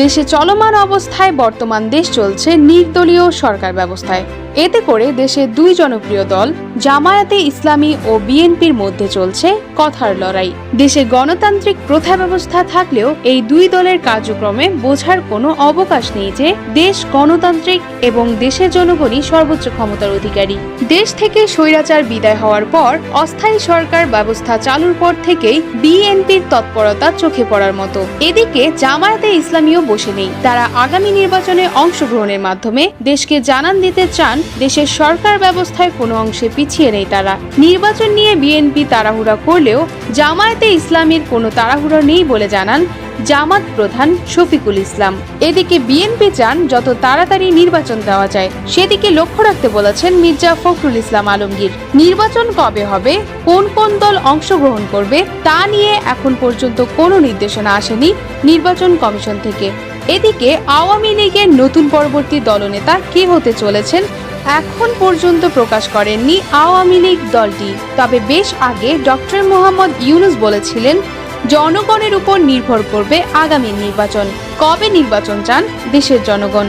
দেশে চলমান অবস্থায় বর্তমান দেশ চলছে নির্দলীয় সরকার ব্যবস্থায়। এতে করে দেশের দুই জনপ্রিয় দল জামায়াতে ইসলামী ও বিএনপির মধ্যে চলছে কথার লড়াই। দেশে গণতান্ত্রিক প্রথা ব্যবস্থা থাকলেও এই দুই দলের কার্যক্রমে বোঝার কোনো অবকাশ নেই যে দেশ গণতান্ত্রিক এবং দেশের জনগণই সর্বোচ্চ ক্ষমতার অধিকারী। দেশ থেকে স্বৈরাচার বিদায় হওয়ার পর অস্থায়ী সরকার ব্যবস্থা চালুর পর থেকেই বিএনপির তৎপরতা চোখে পড়ার মতো। এদিকে জামায়াতে ইসলামীও বসে নেই। তারা আগামী নির্বাচনে অংশগ্রহণের মাধ্যমে দেশকে জানান দিতে চান দেশের সরকার ব্যবস্থায় কোনো অংশে পিছিয়ে নেই তারা। নির্বাচন নিয়ে বিএনপি তাড়াহুড়া করলেও জামায়াতে ইসলামীর কোনো তাড়াহুড়ো নেই বলে জানান জামাত প্রধান শফিকুল ইসলাম। এদিকে বিএনপি চান যত তাড়াতাড়ি নির্বাচন দেওয়া যায় সেদিকে লক্ষ্য রাখতে বলেছেন মির্জা ফখরুল ইসলাম আলমগীর। নির্বাচন কবে হবে, কোন কোন দল অংশগ্রহণ করবে তা নিয়ে এখন পর্যন্ত কোনো নির্দেশনা আসেনি নির্বাচন কমিশন থেকে। এদিকে আওয়ামী লীগের নতুন পরবর্তী দলনেতা কে হতে চলেছেন এখন পর্যন্ত প্রকাশ করেননি আওয়ামী লীগ দলটি। তবে বেশ আগে ডক্টর মোহাম্মদ ইউনূস বলেছিলেন জনগণের উপর নির্ভর করবে আগামী নির্বাচন। কবে নির্বাচন চান দেশের জনগণ।